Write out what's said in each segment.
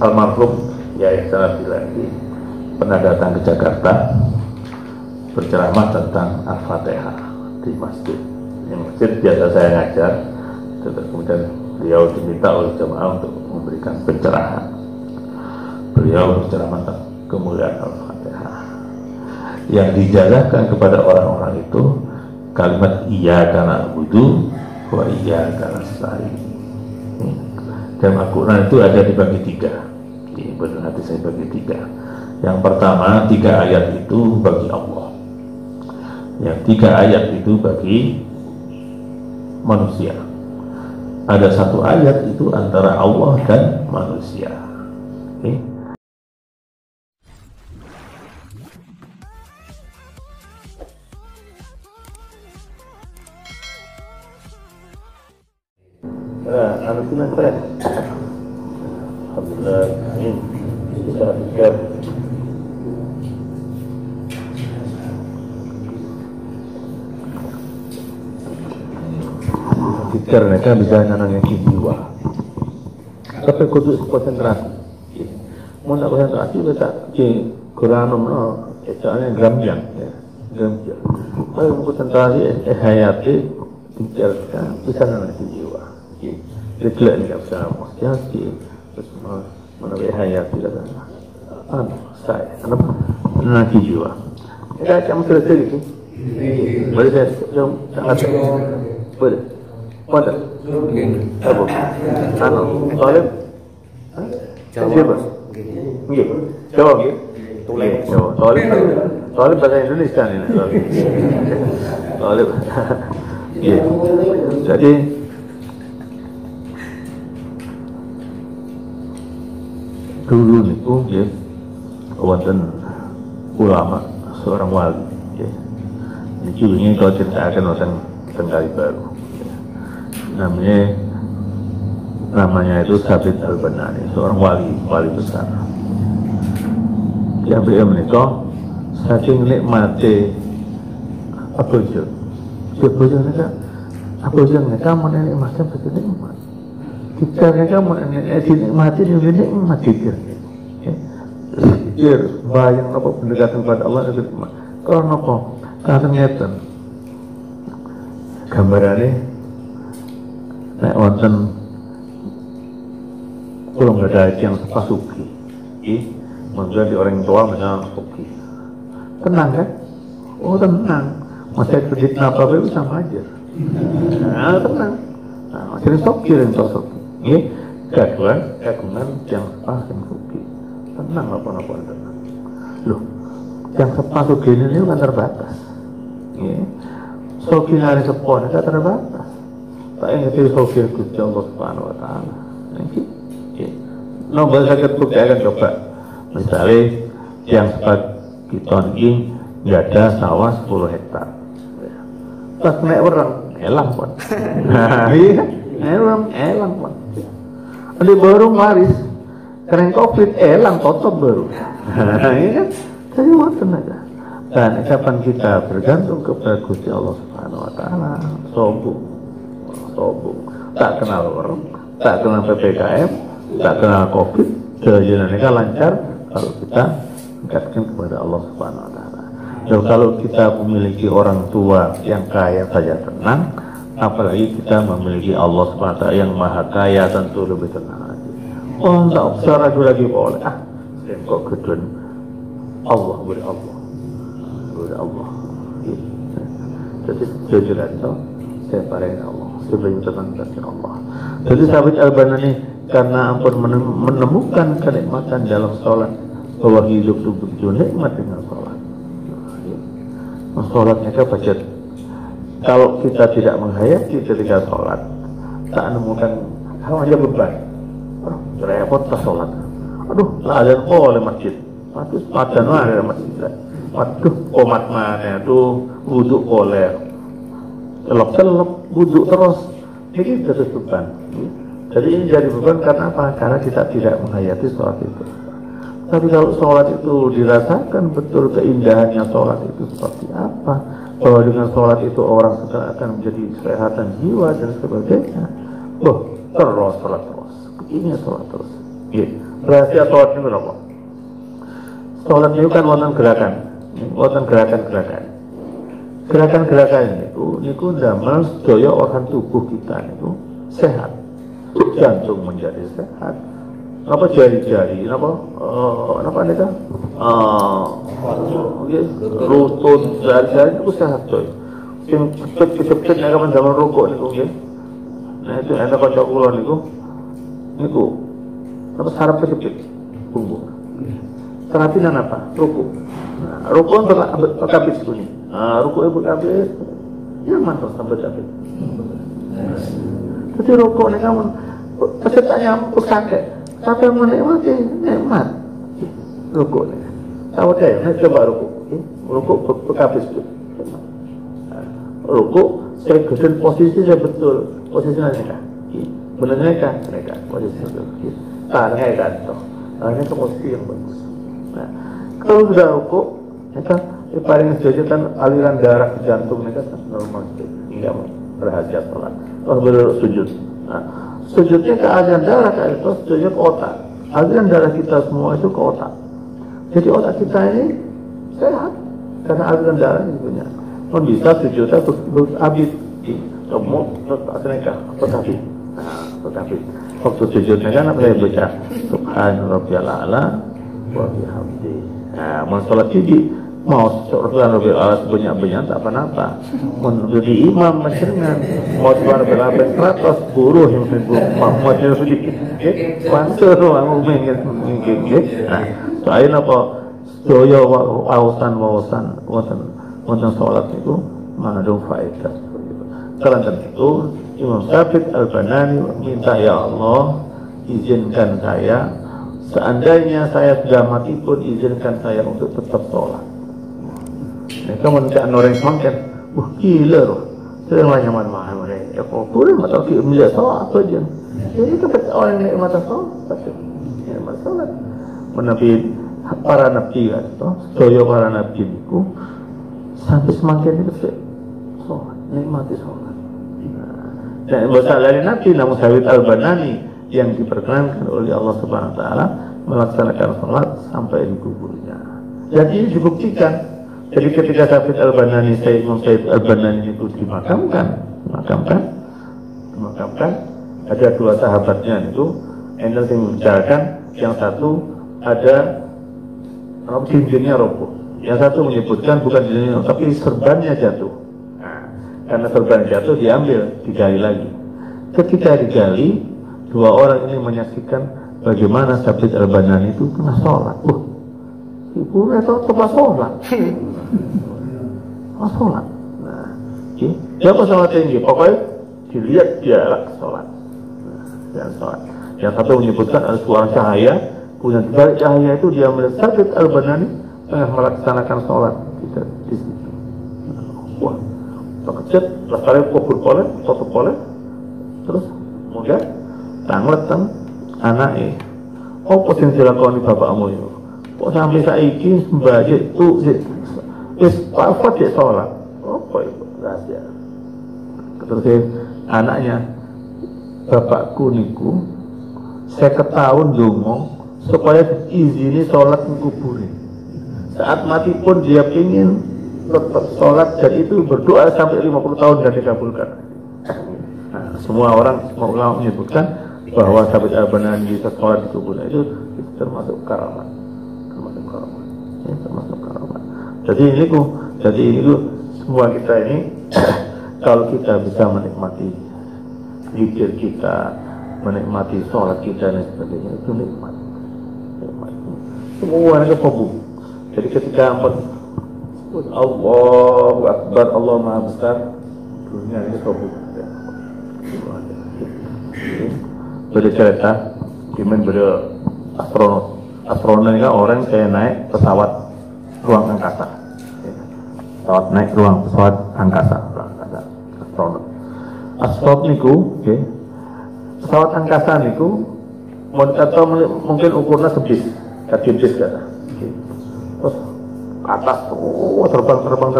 almarhum Yai Salatilandi pernah datang ke Jakarta berceramah tentang Al-Fatihah di masjid. Di masjid biasa saya ngajar, kemudian beliau diminta oleh jemaah untuk memberikan pencerahan. Beliau berceramah tentang kemuliaan Al-Fatihah. Yang dijarahkan kepada orang-orang itu kalimat iyyaka na'budu wa iyyaka nasta'in. Dalam Al-Quran itu ada dibagi tiga. Benar hati saya bagi tiga. Yang pertama 3 ayat itu bagi Allah. Yang 3 ayat itu bagi manusia. Ada 1 ayat itu antara Allah dan manusia. Alhamdulillah keren. Alhamdulillah, amin. Bisa fikir. Fikir mereka bisa nanangnya jiwa. Tapi kudu konsentrasi. Mau nak konsentrasi kita di Quranum no, soalnya gamjang ya, gamjang. Kalau konsentrasi hayati pikirkan bisa nanangnya jiwa. Regelak ni tak bisa maksudnya terus mana hayat tidak ada saya kenapa nanti jiwa kita macam selesai itu boleh saya sangat boleh boleh apa soalnya siapa jawab soalnya bahasa Indonesia ni soalnya jadi dulu niku ya wonten ulama seorang wali ya. Ini kalau ceritakan wonten Kali Baru ya. Namanya itu Sabit Al-Banani, seorang wali besar. Yang beliau menikah saking nikmati apa itu mereka menikmati betul nikmat. Kita mereka dinikmati nikmat zikir. Zikir bayang apa pendekatan kepada Allah itu nikmat. Karena apa? Karena ngeten. Gambarannya nek wonten kula nggak ada yang pasuki. Menjadi orang tua misalnya suki. Tenang kan? Oh tenang. Masa kredit apa itu sama aja. Nah, tenang. Nah, jadi sokir yang sosok. Ini kaguan yang yang suki. Tenang apa-apa tenang. Loh, yang sepasuki ini kan terbatas. Soki hari sepon kan terbatas. Tak yang itu soki Gusti Allah Subhanahu Wa Taala. Nombor sakit bukti akan coba. Misalnya yang sepagi ton ini nggak ada sawah 10 hektar. Pas naik orang elang pun. Iya, elang pun. Ada baru maris, keren COVID elang tutup baru. Iya kan? Jadi macam aja. Dan kapan kita bergantung kepada Gusti Allah Subhanahu Wa Taala, sombong, tak kenal orang, tak kenal PPKM, tak kenal COVID, jalan kita lancar kalau kita mengatakan kepada Allah Subhanahu Wa Taala. Dan kalau kita memiliki orang tua yang kaya saja tenang, apalagi kita memiliki Allah Subhanahu Wa Taala yang maha kaya, tentu lebih tenang lagi. Oh, tak usah ragu lagi boleh. Kok kedun Allah Allah. Jadi jujur itu saya parahin Allah, sebelum tenang dari Allah. Jadi Sabit Al-Banani karena ampun menemukan kenikmatan dalam sholat, bahwa hidup itu begitu nikmat dengan sholat. Sholatnya kebaca. Kalau kita tidak menghayati ketika sholat, tak menemukan hanya beban. Repot tak sholat. Aduh, lah ada oleh masjid. Padan ada masjid. Waduh, komat mana tuh wudhu oleh celok wudhu terus. Ini jadi beban. Jadi ini jadi beban karena apa? Karena kita tidak menghayati sholat itu. Tapi kalau sholat itu dirasakan betul keindahannya sholat itu seperti apa, bahwa dengan sholat itu orang akan menjadi kesehatan jiwa dan sebagainya. Terus sholat terus. Ini sholat terus. rahasia sholat niku napa? Sholat niku kan wonten gerakan. Wonten gerakan-gerakan. Gerakan-gerakan niku damel sedaya organ tubuh kita niku sehat. Jantung menjadi sehat. Apa jari-jari, apa nih kan? Lutut, jari-jari itu sehat coy. Sing cepet-cepet nek kapan zaman rukuk niku nggih. Nah itu enak kanca kula niku apa saraf cepet punggung. Terapinan apa? Rukuk. Nah, rukuk untuk kabis bunyi. Rukuk ibu kabis nyaman terus sampai kabis. Jadi rukuk nek kamu pesertanya pusake. Sampai menikmati nikmat rukuk nih. Tahu deh, coba rukuk berkapis tuh. Rukuk saya geden posisi saya betul, posisinya mereka. Benernya kan mereka posisi betul. Tangannya kan toh, ini tuh posisi yang bagus. Nah, kalau sudah rukuk, mereka paling sejajar aliran darah ke jantung mereka normal, tidak berhajat sholat. Kalau bersujud, nah. Sujudnya ke aliran darah itu sujudnya ke otak. Aliran darah kita semua itu ke otak. Jadi otak kita ini sehat karena aliran darah ini punya. Pun bisa sujudnya berhabis di semua terus berhabis. Berhabis. Waktu sujudnya kan apa yang baca Subhanarabbiyal a'la wa bihamdi. Nah, mau sholat jadi mau Subhanarabbiyal a'la sebanyak-banyak tak apa-apa. Menjadi imam mencengan mau Subhanarabbiyal a'la 100 buruh yang Muhammad yang sedikit. Pancer aku mungkin. Nah, soalnya apa? Sedaya wawasan sholat itu mengandung faedah. Karena itu Imam Syafi'i Al-Banani minta ya Allah izinkan saya seandainya saya sudah mati pun izinkan saya untuk tetap sholat. Mereka mencari orang semakin, wah gila loh, saya nyaman mahal mereka. Ya kok kurang atau melihat sholat apa aja. Jadi kepada orang yang mata sholat, ya mata sholat. Menabi para nabi kan, soyo para nabi itu sampai semakin itu sholat, nikmati sholat. Dan bahasa dari nabi Namun Syafi'i Al-Banani yang diperkenankan oleh Allah Subhanahu Wa Taala melaksanakan sholat sampai di kuburnya. Dan ini dibuktikan. Jadi ketika Syafi'i Al-Banani, Imam Syafi'i Al-Banani itu dimakamkan, ada dua sahabatnya itu, yang membicarakan, yang satu ada cincinnya roboh, yang satu menyebutkan bukan cincinnya, tapi serbannya jatuh. Nah, karena serban jatuh diambil, digali lagi. Ketika digali, dua orang ini menyaksikan bagaimana Syafi'i Al-Banani itu kena sholat. Ibu itu coba sholat. Sholat. Nah, siapa sholat tinggi? Pokoknya dilihat dia sholat. Dan sholat. Yang satu menyebutkan ada suara cahaya, kemudian dari cahaya itu dia melihat Syafi'i Al-Banani tengah melaksanakan sholat di situ. Wah, terkejut, rasanya kubur kolek, terus kemudian tangletan anaknya. Oh, potensi lakoni bapakmu itu. Kok sampai saiki mbajik tuh wis wafat ya sholat. Apa itu rahasia? Terus anaknya, bapakku niku saya ketahuan dongo supaya izini sholat mengkuburi. Saat mati pun dia ingin tetap sholat dan itu berdoa sampai 50 tahun dan dikabulkan. Nah, semua ulama menyebutkan bahwa Syafi'i Al-Banani bisa sholat di kuburan itu termasuk karamat. Termasuk karamat. Jadi ini semua kita ini kalau kita bisa menikmati zikir kita, menikmati sholat kita dan sebagainya itu nikmat. Semua itu fokus. Jadi ketika Allahu Akbar, Allah Maha Besar, dunia ini fokus. Bercerita, gimana astronot ini kan orang kayak naik pesawat ruang angkasa. Pesawat angkasa, astronot niku, pesawat angkasa niku, atau mungkin ukurnya sebis, kaki bis kata. Terus ke atas, terbang.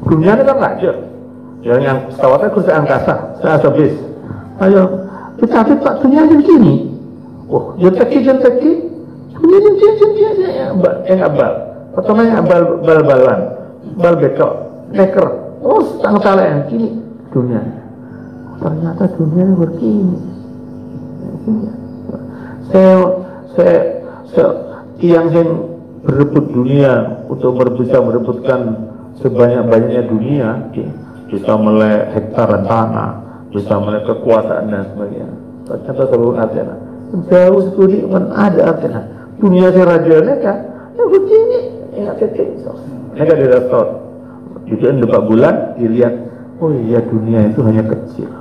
Dunia ini kan aja, yang pesawatnya kursi angkasa, saya sebis. Ayo, kita Pak dunia aja begini. Oh, jenteki. Yang abal. Pertamanya bal-balan, bal betok, neker. Oh, tang-talen kini dunia. Ternyata dunia ini begini. Saya yang berebut dunia untuk bisa merebutkan sebanyak-banyaknya dunia, bisa melek hektaran tanah, bisa melek kekuasaan dan sebagainya. Ternyata seluruh Athena jauh sekali ada Athena. Dunia si raja mereka, begini, mereka di resort. Itu depan bulan dilihat, oh iya dunia itu hanya kecil.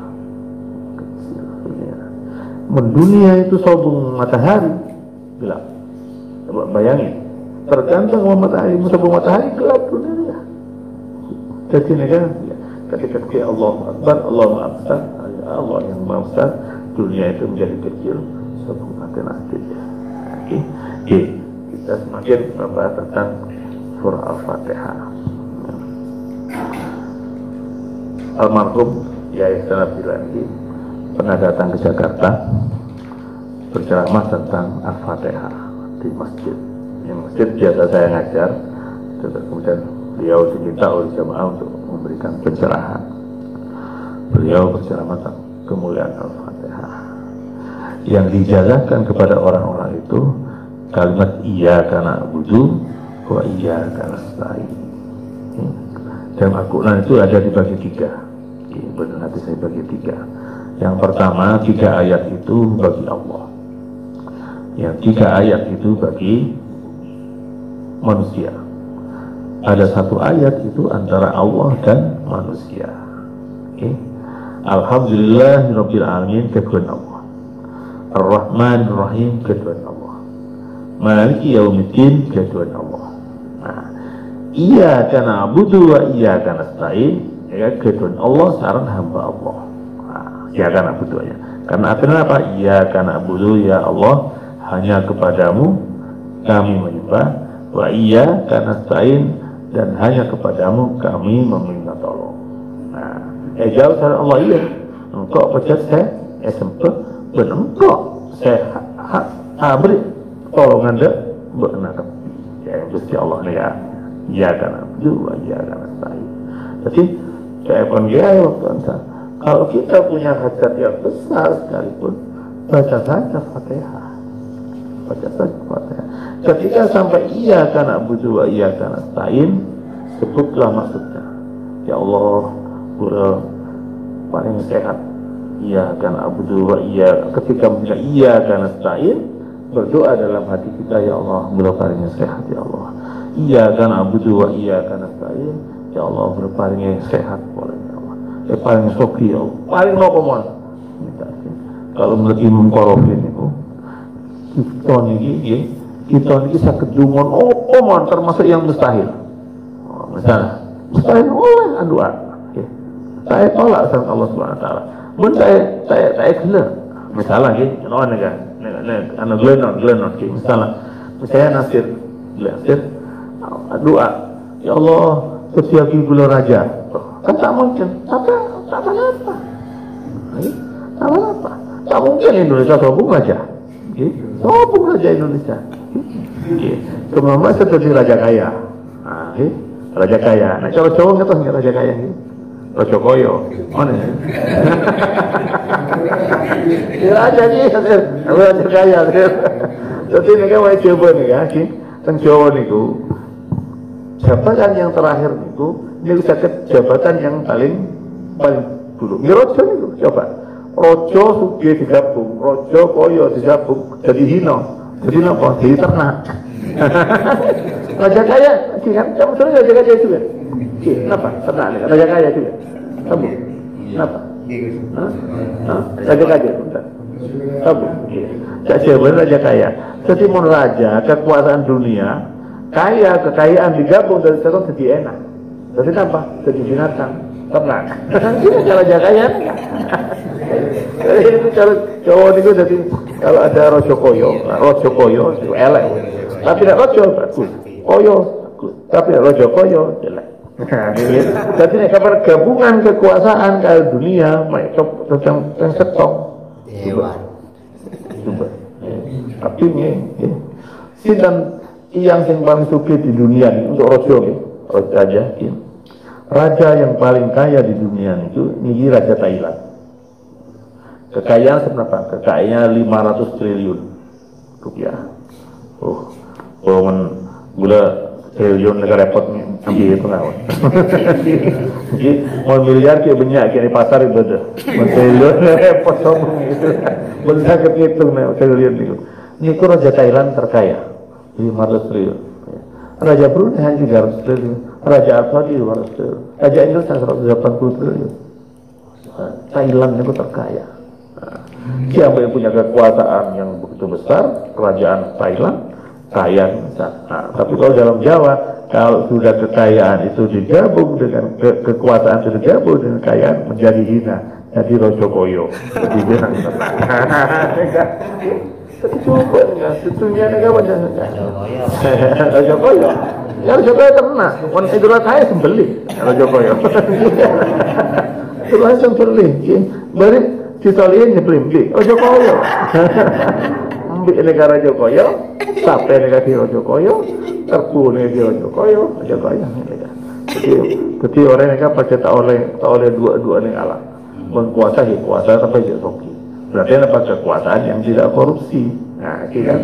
Dunia itu sobung matahari gelap. Coba bayangin, tergantung sama matahari, sobung matahari gelap dunia. Jadi negara ketika Allah Akbar, Allah Akbar, Allah yang Maha Besar, dunia itu menjadi kecil, sobung matahari. Oke, kita semakin membahas tentang surah Al-Fatihah. Almarhum Yai Sanabilani pernah datang ke Jakarta berceramah tentang Al-Fatihah di masjid. Yang masjid biasa saya ngajar, kemudian beliau diminta oleh jamaah untuk memberikan pencerahan. Beliau berceramah tentang kemuliaan Al-Fatihah. Yang dijazahkan kepada orang-orang itu kalimat iyyaka na'budu wa iyyaka nasta'in. Dan Al-Quran itu ada dibagi tiga. Benar nanti saya bagi tiga. Yang pertama 3 ayat itu bagi Allah. Yang 3 ayat itu bagi manusia. Ada 1 ayat itu antara Allah dan manusia. Alhamdulillahirabbil alamin, kedua Allah. Ar-Rahman Ar-Rahim, kedua Allah. Maliki yaumiddin, kedua Allah. Nah, iyyaka na'budu wa iyyaka nasta'in, ya kedua Allah sareng hamba Allah. Iyyaka na'budu ya. Karena artinya apa? Iyyaka na'budu, ya Allah, hanya kepadamu kami menyembah, wa iyyaka nasta'in, dan hanya kepadamu kami meminta tolong. Nah, jauh sareng Allah iya. Engkau pecat saya, sempet benengkau saya beri tolongan deh benar. Ya Gusti Allah nih ya. Iyyaka na'budu wa iyyaka nasta'in. Jadi saya pun gaya waktu itu. Kalau kita punya hajat yang besar sekalipun, baca saja Fatihah. Baca saja Fatihah. Ketika sampai iyyaka na'budu wa iyyaka nasta'in, sebutlah maksudnya. Ya Allah, Guru paling sehat. Iyyaka na'budu wa iyyaka. Ketika mengucapkan iyyaka nasta'in, berdoa dalam hati kita, ya Allah, Guru paling sehat, ya Allah. Iyyaka na'budu wa iyyaka nasta'in, ya Allah, Guru paling sehat, boleh. Paling soki ya, paling nopo kalau menurut Imam Qarafin itu kita ini sakit dungon mon termasuk yang mustahil. Misalnya mustahil oleh doa. Saya tolak sama Allah Subhanahu wa taala. Mun saya gila. Misalnya gitu, anak glenon misalnya nasir doa, ya Allah setiap gula raja. Kan tak mungkin, tak apa-apa. Tak mungkin Indonesia sobung raja. Sobung raja Indonesia. Kemama seperti raja kaya. Raja kaya. Nah, kalau cowok nggak tahu nggak raja kaya ini. Raja koyo. Mana? Raja ni, raja kaya. Jadi ni kan wajib coba ni kan, tentang Jawa ni tu. Jabatan yang terakhir itu ini sakit jabatan yang paling dulu. Ini rojo itu coba. Rojo sugih digabung, rojo koyo digabung, jadi hino. Jadi apa? Jadi ternak. Raja kaya, kan? Kamu sering raja kaya juga? Kenapa? Ternak, raja kaya juga. Kamu? Kenapa? Raja kaya, kamu? Jawaban raja kaya. Jadi mau raja kekuasaan dunia. Kekayaan digabung dari sekarang jadi enak. Jadi apa? Jadi binatang, ternak. Ini cara jaganya. Jadi itu cara cowok itu jadi kalau ada rojo koyo itu elek. Tapi tidak rojo bagus, koyo bagus. Tapi rojo koyo jelek. Jadi ini kabar gabungan kekuasaan kayak dunia, tentang setong. Dewan. artinya sinten yang paling sugih di dunia ini untuk raja yang paling kaya di dunia itu ini Raja Thailand. Kekayaan seberapa? Kekayaannya 500 triliun rupiah. Gula triliun negara repot ambil itu ngawon. Jadi mau miliar kayak banyak kayak di pasar itu ada. Triliun repot ngomong gitu. Benar kehitung triliun itu. Ini Raja Thailand terkaya 500 triliun. Raja Brunei 300 triliun, Raja Arab Saudi 200 triliun, Raja Inggris 180 triliun. Thailand itu terkaya. Siapa yang punya kekuasaan yang begitu besar, kerajaan Thailand kaya besar. Tapi kalau dalam Jawa, kalau sudah kekayaan itu digabung dengan kekuasaan itu digabung dengan kekayaan menjadi hina, jadi rojokoyo. Jadi bilang cukup enggak, setunya negara banyak enggak. Rojokoyo. Ya Rojokoyo kena. Wan idola saya sembelih Rojokoyo. Itu langsung sembelih. Bari ditoliin nyebelih Rojokoyo. Ambil negara Rojokoyo, sampai negara Rojokoyo, terpu negara Rojokoyo. Jadi orang mereka pada tak oleh dua nih alam. Menguasai kuasa sampai jadi berarti apa kekuasaan yang tidak korupsi. Nah, kita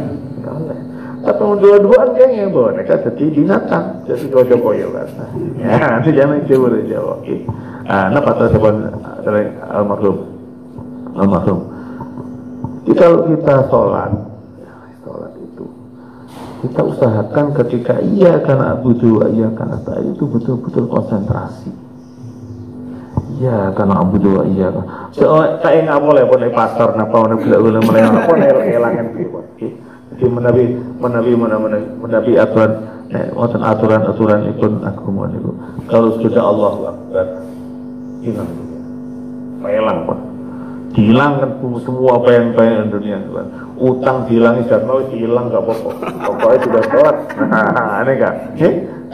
atau dua-duaan kayaknya bahwa mereka jadi binatang, jadi Rojokoyo kan. Ya, itu jangan Jawa. Oke. Nah, kata sebuah almarhum. Kalau kita sholat itu kita usahakan ketika iya karena abudu, iya karena ta'ala itu betul-betul konsentrasi. Ya karena Abu Dua iya kan. Tak nggak boleh pasar napa boleh mulai apa elangan gitu. Jadi menabi aturan ikut agama itu. Kalau sudah Allahu Akbar hilang. Hilang Pak. Dihilangkan semua apa yang dunia Tuhan. Utang dihilangi karena hilang nggak apa-apa. Pokoknya sudah sholat. Aneh kan?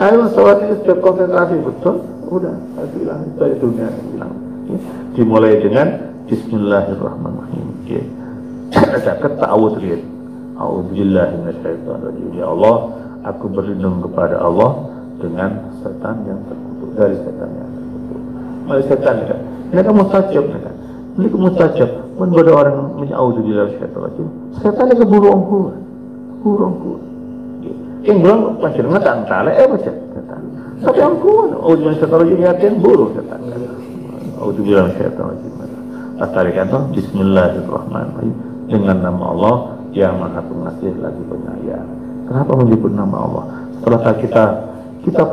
Ayo sholat itu sudah konsentrasi betul. Udah, hilang dari dunia hilang. Dimulai dengan Bismillahirrahmanirrahim. Ada ketawud lihat. A'udzubillahi minasyaitonirrajim. Ya Allah, aku berlindung kepada Allah dengan setan yang terkutuk, dari setan yang terkutuk. Mari setan kan. Ini kan mustajab kan. Ini kan mustajab. Mun ada orang menyauzubillahi minasyaitonirrajim. Setan itu burung. Yang bilang panjenengan tak entale baca setan. Tapi ampun, ujian setan lagi yakin buruk setan. Ujian setan lagi. Astarikan toh Bismillahirrahmanirrahim dengan nama Allah yang Maha Pengasih lagi Penyayang. Kenapa menyebut nama Allah? Setelah kita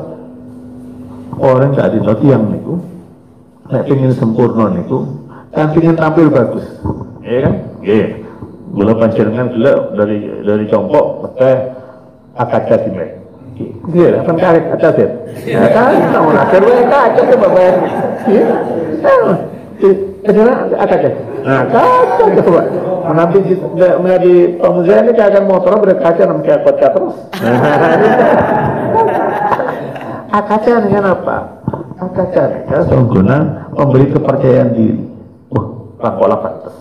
orang nggak dinoti yang niku, nek pengen sempurna niku, kan pengen tampil bagus, ya kan? Iya. Gula panjenengan gula dari compok, teh akaca dimek. Iya, apa karek atas ya? Ya kan, tahu nak kerja kaca tu bapak. Iya, kenapa akaca? Nah, kaca coba. Menjadi pengusaha ini akan motor berkaca namanya kaca terus. Akaca dengan apa? Akaca dengan pengguna memberi kepercayaan diri. Langkola pantas.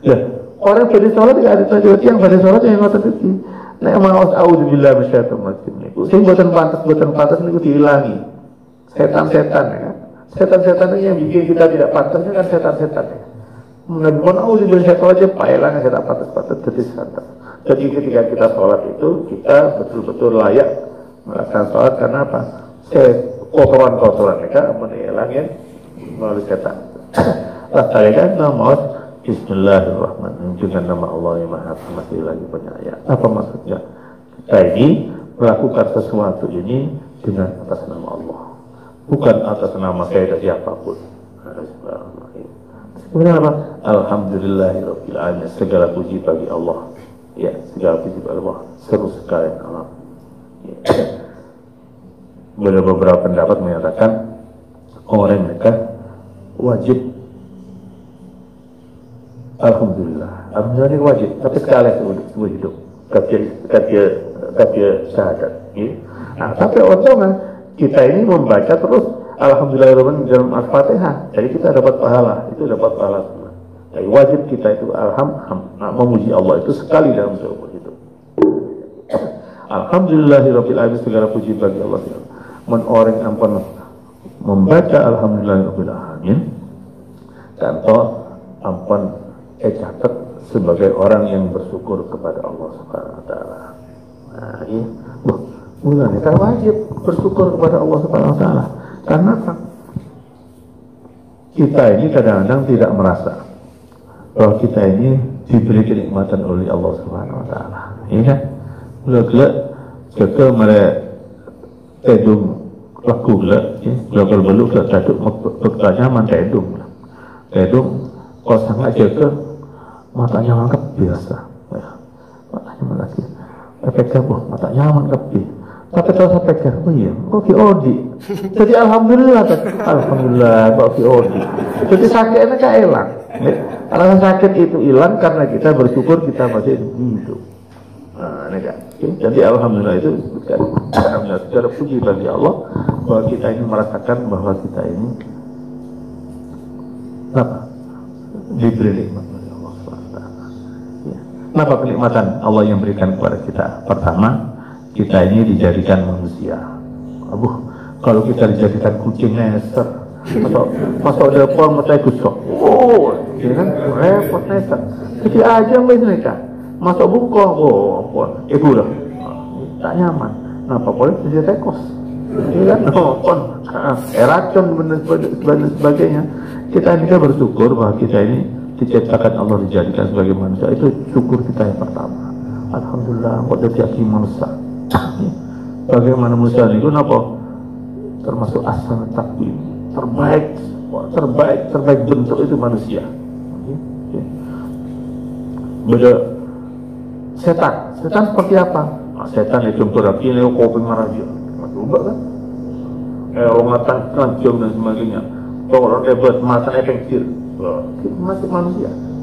Ya, orang beri sholat tidak ada tujuan yang beri sholat yang ngotot itu. Nek mau auzubillahi minasyaitonir niku. Sing boten pantas niku dihilangi. Setan-setan ya. Setan-setan yang bikin kita tidak pantas kan setan-setan ya. Menabun auzubillahi minasyaitonir paelang setan pantas jadi setan. Jadi ketika kita sholat itu kita betul-betul layak melakukan sholat karena apa? Kotoran-kotoran mereka menghilangin melalui setan. Lah saya kan mau Bismillahirrahmanirrahim dengan nama Allah yang Maha Pengasih lagi Penyayang. Apa maksudnya? Kita ini melakukan sesuatu ini dengan atas nama Allah, bukan atas nama saya dan siapapun. Kemudian apa? Alhamdulillahirabbil alamin. Segala puji bagi Allah. Ya, segala puji bagi Allah. Seru sekali alam. Ya. Beberapa pendapat menyatakan orang mereka wajib Alhamdulillah ini wajib, tapi sekali seumur hidup kerja syahadat. Nah, tapi untungnya kita ini membaca terus Alhamdulillah dalam Al-Fatihah, jadi kita dapat pahala, itu dapat pahala semua. Wajib kita itu memuji Allah itu sekali dalam seumur hidup. Alhamdulillahirabbil alamin, segala puji bagi Allah. Men orang ampun membaca alhamdulillahirabbil alamin dan ampun catat sebagai orang yang bersyukur kepada Allah Subhanahu wa taala. Nah, ini mulanya kita wajib bersyukur kepada Allah Subhanahu wa taala. Karena apa? Kita ini kadang-kadang tidak merasa bahwa kita ini diberi kenikmatan oleh Allah Subhanahu wa taala. Ini kan gelek jika mereka tedung laku gelek, gelek beluk gelek taduk bertanya man tedung kalau sangat jaga matanya mangkep biasa, ya. Matanya lagi efek apa? Matanya mangkep. Tapi kalau saya pegang, oh iya, kok kiodi. Jadi alhamdulillah kok kiodi. Jadi sakitnya kan hilang. Karena sakit itu hilang karena kita bersyukur kita masih hidup. Nah, ini kan. Jadi alhamdulillah itu secara puji bagi Allah bahwa kita ini merasakan bahwa kita ini apa? Diberi nikmat oleh Allah SWT. Ya. Kenapa kenikmatan Allah yang berikan kepada kita? Pertama, kita ini dijadikan manusia. Kalau kita dijadikan kucing neser, masuk depan mata gusok. Oh, ya kan repot neser. Jadi aja mereka masuk bungkong, ibu lah, tak nyaman. Kenapa boleh jadi tekos? Ya kan, racun dan sebagainya. Kita ini bersyukur bahwa kita ini diciptakan Allah, dijadikan sebagai manusia. Itu syukur kita yang pertama. Alhamdulillah, kok jadi manusia. Bagaimana manusia itu apa? Termasuk asal takdir terbaik bentuk itu manusia. Beda setan seperti apa? Setan itu berarti ini kopi marah dia, coba kan? Orang kancung dan sebagainya. Kalau debat mata efektif, masih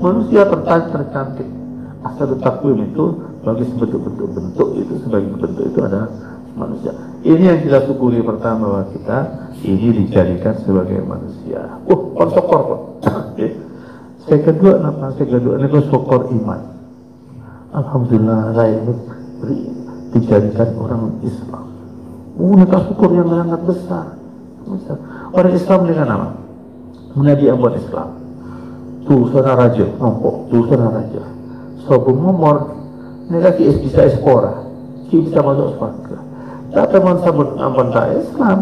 manusia tercantik. Asal takdir itu bagi bentuk itu sebagai bentuk itu adalah manusia. Ini yang kita syukuri pertama, bahwa kita ini dijadikan sebagai manusia. Syukur kok. Saya kedua ini syukur iman. Alhamdulillah saya ini dijadikan orang Islam. Kita syukur yang sangat besar. Orang Islam dengan apa? Menjadi buat Islam. Tuh saudara raja, raja. Sobung nomor ini lagi bisa sekolah, bisa masuk sekolah. Tapi sabun ampun tak Islam,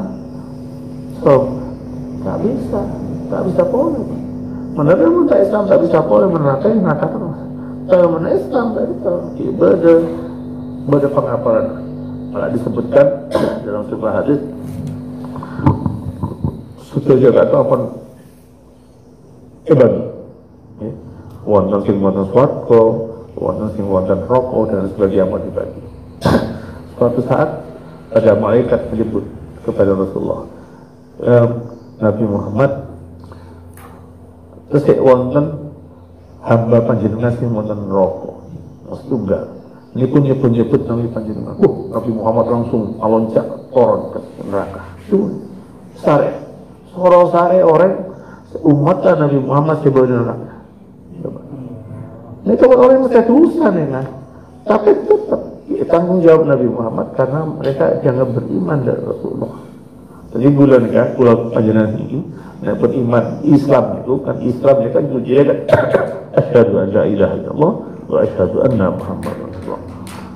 tak bisa boleh. Menurut pun tak Islam tak bisa boleh menerapkan terus. Kalau menurut Islam tak bisa. Beda pengapalan. Malah disebutkan dalam sebuah hadis. Sudah jaga itu apa? Bagi. Wonten sing wonten swarga, wonten sing wonten rokok dan sebagainya mau dibagi. Suatu saat ada malaikat menyebut kepada Rasulullah, Nabi Muhammad, tesik wonten hamba panjenengan sing wonten rokok, setunggal. Ini pun nyebut Nabi panjenengan. Nabi Muhammad langsung meloncat turun ke neraka. Sare orang umat Nabi Muhammad sebelum neraka. Ini kalau orang yang dosa nih kan, tapi tetap tanggung jawab Nabi Muhammad karena mereka jangan beriman dari Rasulullah. Jadi bulan kan, pulau panjenengan ini beriman Islam itu kan, Islam itu kan tujuannya kan asyhadu an la ilaha illallah wa asyhadu anna Muhammadar Rasulullah.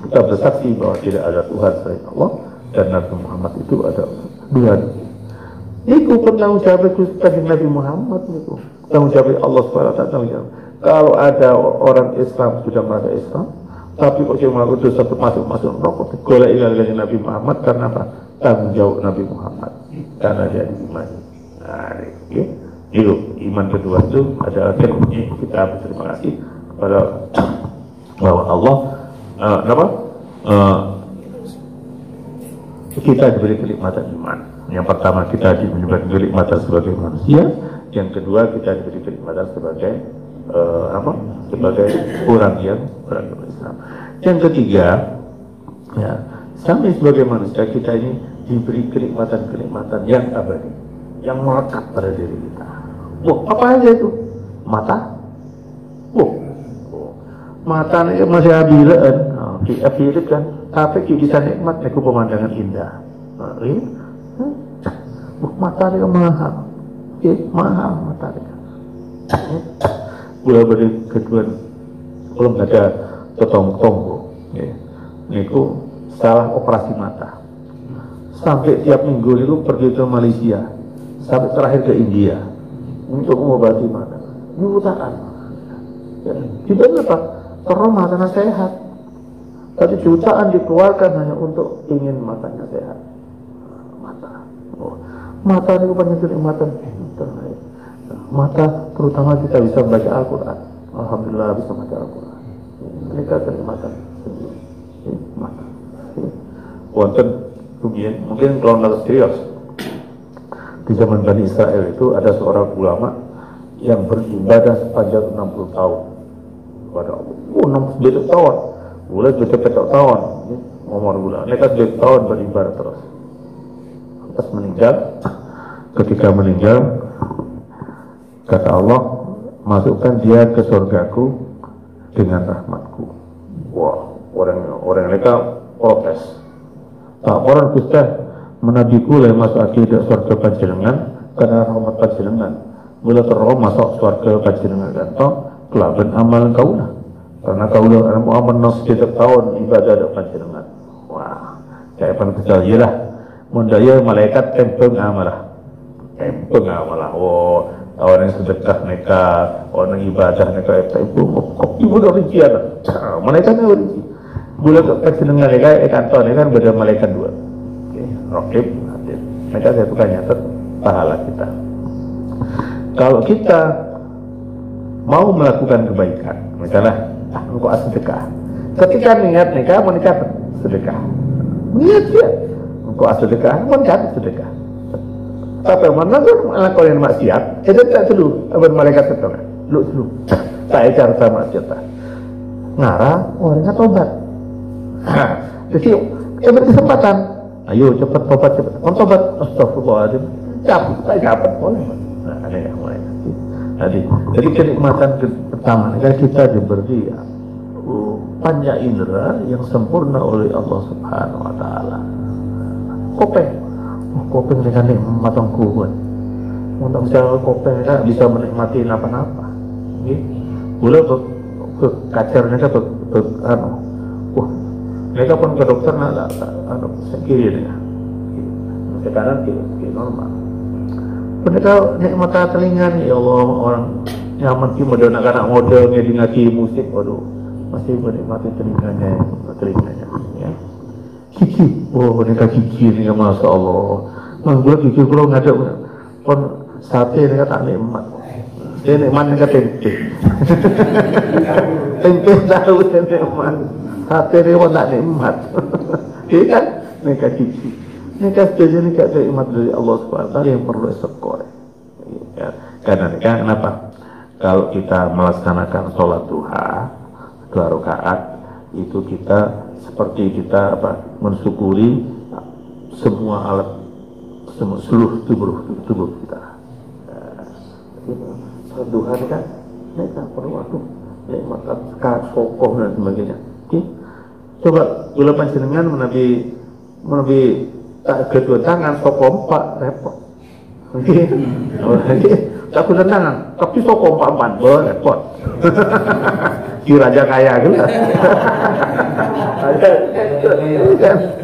Kita bersaksi bahwa tidak ada Tuhan selain Allah dan Nabi Muhammad itu ada Tuhan. Itu penanggung jawab Nabi Muhammad itu. Tanggung jawab Allah SWT. Kalau ada orang Islam sudah merasa Islam, tapi kok cuma itu satu masuk rokok, golek ilmu Nabi Muhammad karena apa? Tanggung jawab Nabi Muhammad karena dia diimani. Nah, itu iman kedua itu adalah kita berterima kasih kepada bahwa Allah kita diberi kenikmatan iman. Yang pertama kita diberi kenikmatan sebagai manusia, yang kedua kita diberi kenikmatan sebagai sebagai orang yang beragama Islam. Yang ketiga, ya, sampai sebagai manusia kita ini diberi kenikmatan yang abadi, yang melekat pada diri kita. Apa aja itu? Mata, mata ni masih abilaan, abilat kan, tapi kita bisa nikmat dengan pemandangan indah. Mata ni mahal, mahal mata ni. Bila beri kedua, belum ada totong-tong, niku salah operasi mata. Sampai tiap minggu itu pergi ke Malaysia, sampai terakhir ke India untuk mengobati mata. Ini jutaan. Ya, tidak apa? Trauma karena sehat. Tapi jutaan dikeluarkan hanya untuk ingin matanya sehat. Mata. Mata itu banyak kenikmatan. Mata terutama kita bisa membaca Al-Quran. Alhamdulillah bisa membaca Al-Quran. Mereka kenikmatan sendiri. Mata. Wonten kemudian mungkin kalau nggak serius di zaman Bani Israel itu ada seorang ulama yang beribadah sepanjang 60 tahun kepada Allah. 60 tahun, boleh juga tahun, umur bulan. Mereka 7 tahun beribadah terus. Pas meninggal, ketika meninggal, kata Allah, masukkan dia ke surgaku dengan rahmatku. Wah, orang mereka protes. Tak orang kita menabiku oleh masuk akidah surga panjenengan karena rahmat panjenengan. Mula terus masuk surga panjenengan gantung kelaban amal kaulah. Karena kaulah amal nas setiap tahun ibadah ada panjenengan. Wah, kayak pantas je lah. Mundaya malaikat tempeng amalah. Tempeng amalah. Oh, orang yang sedekah mereka, orang ibadah mereka tempeng. Ibu dah rincian. Malaikatnya rinci. Bila panjenengan mereka kantor ini kan beda malaikat dua. Rokib, hadir. Mereka saya bukan nyatet pahala kita. Kalau kita mau melakukan kebaikan, misalnya, engkau sedekah. Ketika niat nikah, mau nikah sedekah. Niat dia, engkau sedekah, mau nikah sedekah. Tapi mana tu melakukan maksiat, itu tak dulu. Abang malaikat itu, lu dulu. Saya cara sama maksiat. Ngarah, orangnya tobat. Jadi, beri kesempatan. Ayo cepat tobat cepat. Tobat, astagfirullahaladzim. Cepat, dapat boleh. Nah, ada yang mulai. Jadi kenikmatan pertama kan kita diberi panca indera yang sempurna oleh Allah Subhanahu Wa Taala. Kopeng dengan nikmat kuat. Untuk bisa kopeng kita bisa menikmati apa-apa. Boleh ke kacarnya ke mereka pun ke dokter nak kiri dia, sekarang kiri normal. Mereka nikmat telinga ni, ya Allah, orang nyaman ki model anak model ngaji musik, waduh masih menikmati telinganya, ya. Gigi, mereka gigi ni, masya Allah. Gue gigi kalau ngajak pun sate mereka tak nikmat. Dia nikmat mereka tempe, tempe tahu dia nikmat. Hati dia pun tak nikmat. Iya kan? Mereka gigi. Mereka setuju nikah nikmat dari Allah SWT yang perlu sekor. Ya. Karena kenapa? Kalau kita melaksanakan sholat duha 2 rakaat, itu kita seperti kita mensyukuri semua alat, seluruh tubuh kita. Sholat duha kan? Mereka perlu waktu nikmat kokoh dan sebagainya. Coba bila panjenengan menabi tak kedua tangan soko 4 repot. Tak kedua tangan, tapi soko 4 repot. Ki raja kaya gitu.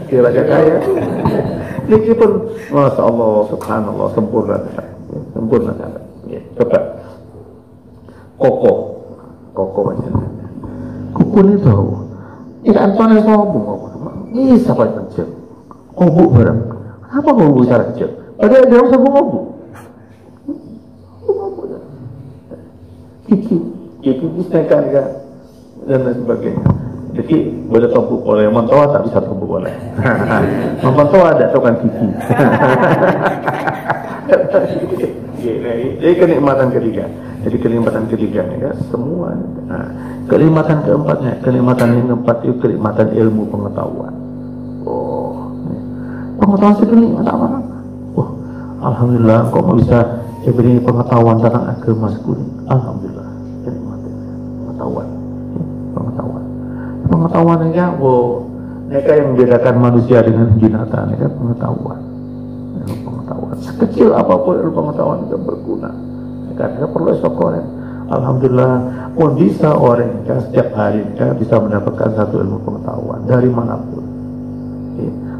Ki raja kaya. Ini pun masya Allah, subhanallah, sempurna kan. Coba kokoh panjenengan. Kuku ni tahu. Tidak antuan yang sombong. Ini siapa yang kecil? Ngobuk barang. Kenapa ngobuk secara kecil? Padahal dia orang sombong ngobuk. Gigi istikan kan dan lain sebagainya. Jadi boleh tombuk oleh mentoa tak bisa tombuk oleh. Mentoa ada tokan gigi. Jadi kenikmatan ketiga. Jadi kenikmatan ketiganya kan semua. Nah, kenikmatan keempatnya, kenikmatan yang keempat itu kenikmatan ilmu pengetahuan. Pengetahuan segini apa? Alhamdulillah, kok bisa diberi pengetahuan tentang agama sekali. Alhamdulillah, kenikmatan pengetahuan. pengetahuan mereka, mereka yang membedakan manusia dengan binatang, mereka pengetahuan. Ilmu pengetahuan, sekecil apapun ilmu pengetahuan itu berguna. Mereka perlu sokoran. Alhamdulillah, pun bisa orang setiap hari bisa mendapatkan satu ilmu pengetahuan dari manapun.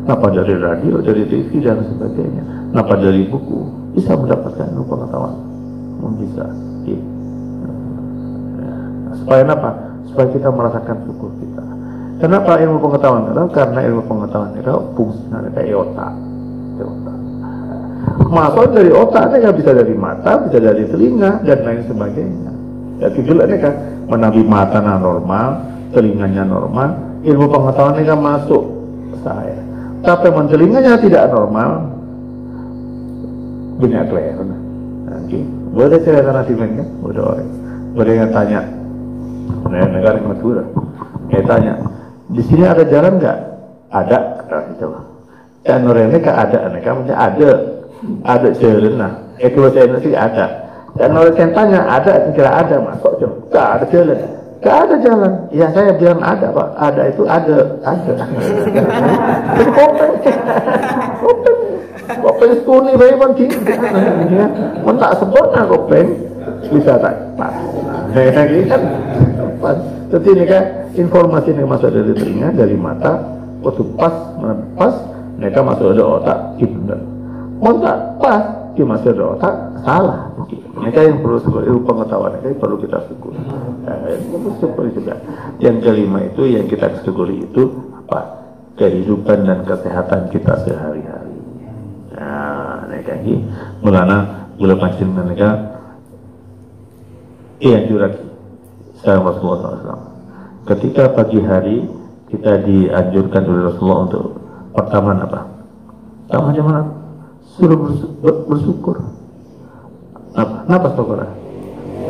Kenapa dari radio, dari TV dan sebagainya? Kenapa dari buku bisa mendapatkan ilmu pengetahuan? Bisa. Supaya apa? Supaya kita merasakan syukur kita. Kenapa ilmu pengetahuan? Karena ilmu pengetahuan itu fungsinya kayak otak. Masuk dari otak, ini kan bisa dari mata, bisa dari telinga dan lain sebagainya. Ya tujuan ini kan menabi matanya normal, telinganya normal, ilmu pengetahuan ini kan masuk saya. Tapi telinganya tidak normal, banyak kelihatan. Nanti boleh cerita nanti kan? Boleh yang tanya. Negara yang Madura. Saya tanya, di sini ada jalan nggak? Ada, coba. Dan orang ini ada, ada jalan lah. Kalau saya nanti ada. Dan orang saya tanya, ada, kira ada, masuk coba. Nggak ada jalan. Nggak ada jalan. Ya saya bilang ada pak, ada itu ada. Itu kopeng sekuni bayi tinggi. Mentak sempurna kopeng bisa tak pas. Jadi ini kan informasi yang masuk dari telinga, dari mata, waktu pas, mereka masuk ada otak, gitu. Mentak pas, dia masuk ada otak, salah. Mereka yang perlu syukur, ilmu pengetahuan mereka perlu kita syukuri. Syukuri juga. Yang kelima itu yang kita syukuri itu apa? Kehidupan dan kesehatan kita sehari-hari. Nah, mereka ini mulana gula pancing mereka juraki Rasulullah SAW. Ketika pagi hari kita dianjurkan oleh Rasulullah untuk pertama apa? Pertama mana? Suruh bersyukur. Apa syukur?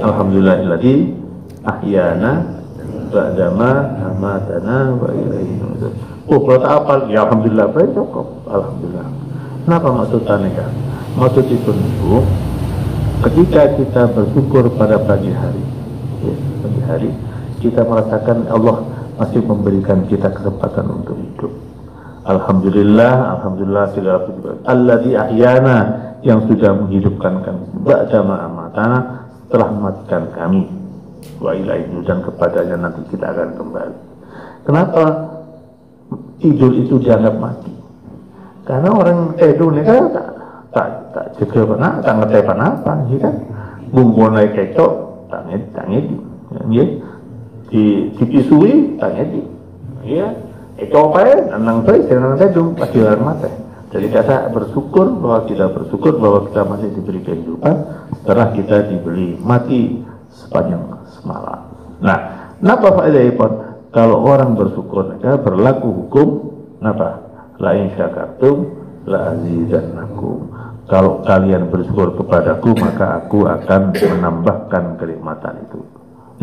Alhamdulillahilladzi ahyana ba'dama amatana wa ilaihi nusyur. Kalau tak apa, ya alhamdulillah baik cukup. Alhamdulillah. Kenapa maksudnya nikah? Maksud itu ketika kita bersyukur pada pagi hari, kita merasakan Allah masih memberikan kita kesempatan untuk hidup. Alhamdulillah segala puji. Alladzi ahyana, yang sudah menghidupkan kami ba'da ma amatana, setelah mematikan kami, wa ilaihi, dan kepadanya nanti kita akan kembali. Kenapa tidur itu dianggap mati? Karena orang tidur ini kan tak jaga apa, tak ngerti apa, kan? Bumbu naik kecok, tak ngedi, ya, dipisui, tak ngedi, ya, kecok apa? Nang tidur pasti larang mati. Jadi kita bersyukur bahwa kita masih diberi kehidupan setelah kita diberi mati sepanjang semalam. Nah, kenapa faedah pun kalau orang bersyukur mereka berlaku hukum apa? La in syakartum la azidannakum. Kalau kalian bersyukur kepadaku, maka aku akan menambahkan kenikmatan itu.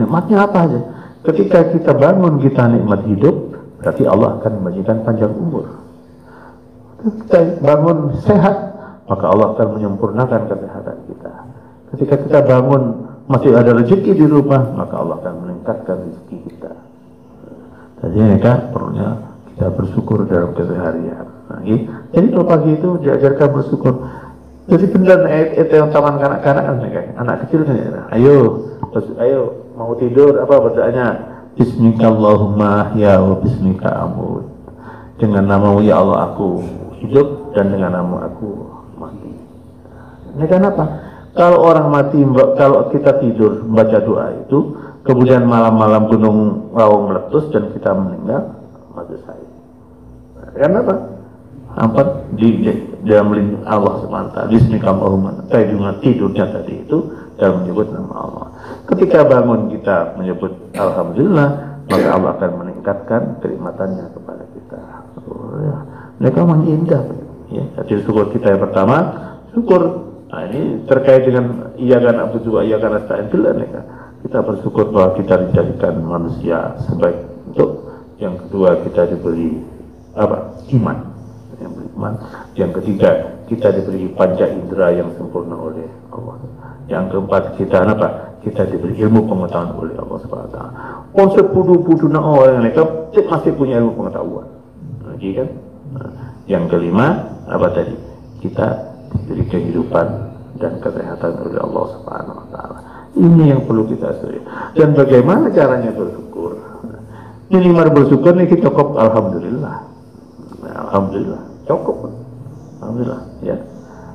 Nikmatnya apa aja? Ketika kita bangun, kita nikmat hidup, berarti Allah akan memberikan panjang umur. Kita bangun sehat, maka Allah akan menyempurnakan kesehatan kita. Ketika kita bangun masih ada rezeki di rumah, maka Allah akan meningkatkan rezeki kita. Jadi mereka perlunya kita bersyukur dalam keseharian. Nah, jadi kalau pagi itu diajarkan bersyukur. Jadi benar itu yang taman kanak-kanak anak kecil kan, ayo mau tidur apa berdoanya Bismika Allahumma ya wa bismika amut. Dengan namamu ya Allah aku hidup dan dengan nama aku mati. Ini kenapa? Kalau orang mati, kalau kita tidur baca doa itu, kemudian malam-malam gunung Raung meletus dan kita meninggal, mati saya. Kenapa? Hampat di dalam lindung Allah SWT. Bismillahirrahmanirrahim. Dengan tidurnya tadi itu dalam menyebut nama Allah. Ketika bangun kita menyebut Alhamdulillah, maka Allah akan meningkatkan kenikmatannya kepada kita. Mereka memang indah. Ya, jadi syukur kita yang pertama, syukur. Nah, ini terkait dengan iya kan abu juga iya kan nasta'in billah. Kita bersyukur bahwa kita dijadikan manusia sebaik untuk. Yang kedua kita diberi apa? Iman. Yang ketiga kita diberi panca indera yang sempurna oleh Allah. Yang keempat kita apa? kita diberi ilmu pengetahuan oleh Allah Subhanahu wa taala. Konsep pudu-pudu na orang mereka masih punya ilmu pengetahuan. Lagi kan? Nah, yang kelima apa tadi? Kita diberi kehidupan dan kesehatan oleh Allah Subhanahu wa taala. Ini yang perlu kita sadari. Dan bagaimana caranya bersyukur? Minimal bersyukur nih kita cukup alhamdulillah. Alhamdulillah, cukup. Alhamdulillah, ya.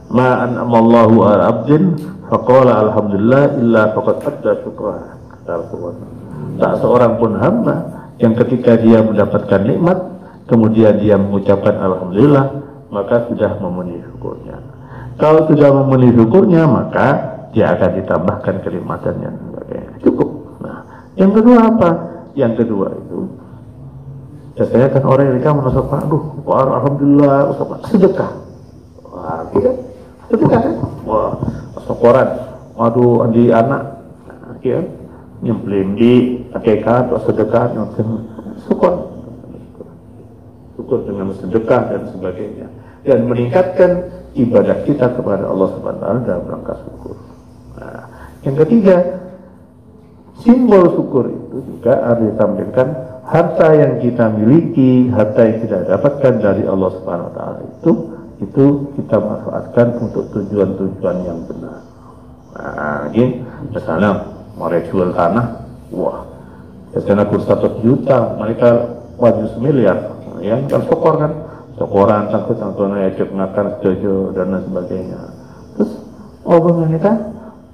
Ma an'amallahu ala abdin faqala alhamdulillah illa faqad adda syukrah. Tak seorang pun hamba yang ketika dia mendapatkan nikmat kemudian dia mengucapkan alhamdulillah maka sudah memenuhi syukurnya. Kalau sudah memenuhi syukurnya maka dia akan ditambahkan kenikmatannya sebagainya. Cukup. Nah, yang kedua apa? Yang kedua itu biasanya kan orang yang nikah merasa, aduh, alhamdulillah, sedekah. Wah, tidak, sedekah kan? Wah, sokoran, waduh, andi anak, ya, nyemplin di akikah atau sedekah, syukur dengan sedekah dan sebagainya, dan meningkatkan ibadah kita kepada Allah Subhanahu wa taala dalam rangka syukur. Nah, yang ketiga, simbol syukur itu juga harus ditampilkan. Harta yang kita miliki, harta yang kita dapatkan dari Allah Subhanahu wa taala itu kita manfaatkan untuk tujuan-tujuan yang benar. Nah, ini misalnya mereka jual tanah, wah, biasanya kurang 1 juta, mereka wajib 1 miliar, ya, kan sokor kan, sokoran, tangkut-tangkutan, ejek, ngakan, setuju, dan lain sebagainya. Terus, orang kita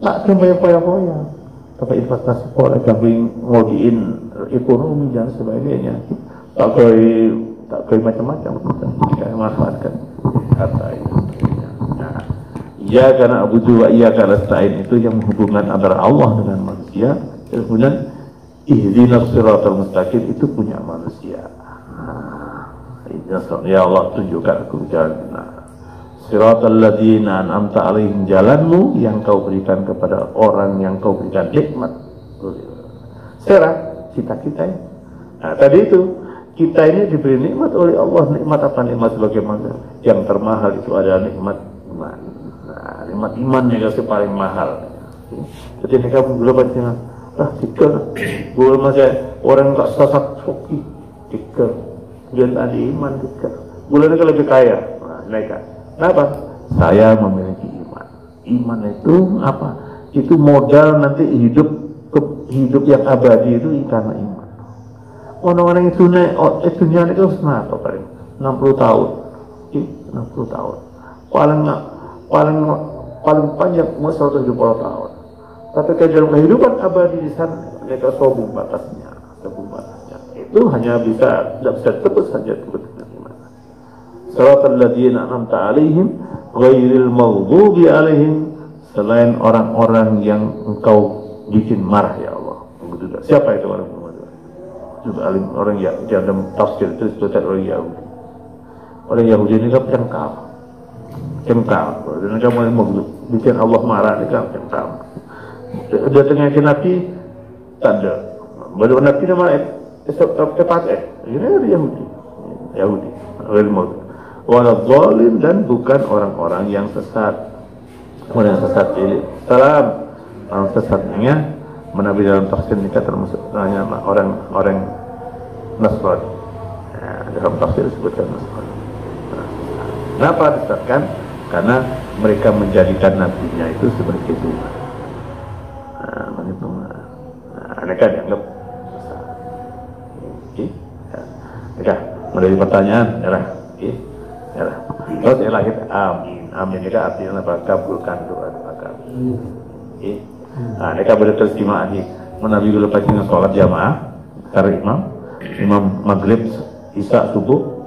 tak kembali-poya-poya. Tapi investasi pola gambling ngodiin ekonomi dan sebagainya tak koi macam-macam kita manfaatkan harta itu. Nah, iya karena Abu Dua iya karena stain itu yang hubungan antara Allah dengan manusia. Kemudian ihdinas siratal mustaqim itu punya manusia. Ya Allah tunjukkan aku jalan. Siratal ladzina an'amta alaihim, jalanmu yang kau berikan kepada orang yang kau berikan nikmat. Sekarang kita ini. Nah, tadi itu kita ini diberi nikmat oleh Allah. Nikmat apa? Nikmat sebagaimana yang termahal itu adalah nikmat iman. Nah, nikmat iman yang paling mahal. Jadi kamu belum baca, tiga, belum masih orang tak sasak soki, tiga, dia ada iman tiga. Bulan ini lebih kaya, mereka. Kenapa? Saya memiliki iman. Iman itu apa? Itu modal nanti hidup yang abadi itu karena iman. Orang-orang itu dunia itu senang paling 60 tahun. 60 tahun. Paling panjang umur 170 tahun. Tapi dalam kehidupan abadi di sana mereka sombong batasnya. Itu hanya tidak bisa tebus saja tebus. Siratal ladzina an'amta alaihim ghairil maghdubi alaihim, selain orang-orang yang engkau bikin marah ya Allah. Siapa itu orang orang ya dalam tafsir itu disebutkan orang Yahudi. Orang Yahudi ini kan cengkal. Dan kamu yang bikin Allah marah ini kan cengkal. Dia tengah Nabi tanda. Baru Nabi nama tepat ini ada Yahudi. Orang walau zalim, dan bukan orang-orang yang sesat. Orang yang sesat ini salam orang sesatnya menabi dalam tafsir nikah termasuk orang Nasrani. Nah, dalam tafsir disebutkan Nasrani. Kenapa disesatkan? Karena mereka menjadikan nabinya itu sebagai Tuhan. Mereka dianggap sesat. Mereka menjadi pertanyaan, terus ialah kita amin itu artinya apa? Kabulkan doa kami. Nah, mereka boleh terjemah ini. Menabi dulu pagi dengan sholat jamaah, karena imam maghrib, isya, subuh.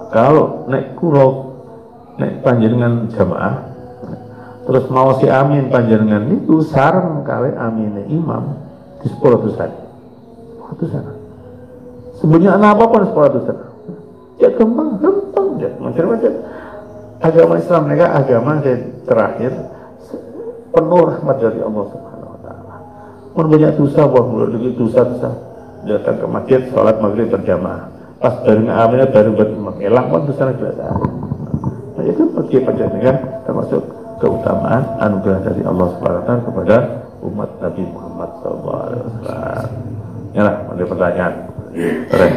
Kalau naik panjenengan jamaah, terus mau si amin panjenengan itu sarang kali aminnya imam di 10 sana. Sebenarnya apapun 10 sana. Ya gampang ya, macam-macam. Agama Islam mereka agama yang terakhir penuh rahmat dari Allah Subhanahu wa taala. Mun banyak dosa dosa datang ke masjid salat maghrib berjamaah. Pas dari amalnya baru berimam elang pun dosa biasa. Nah, itu bagi panjenengan termasuk keutamaan anugerah dari Allah Subhanahu wa taala kepada umat Nabi Muhammad SAW. Ya lah, ada pertanyaan. Terus.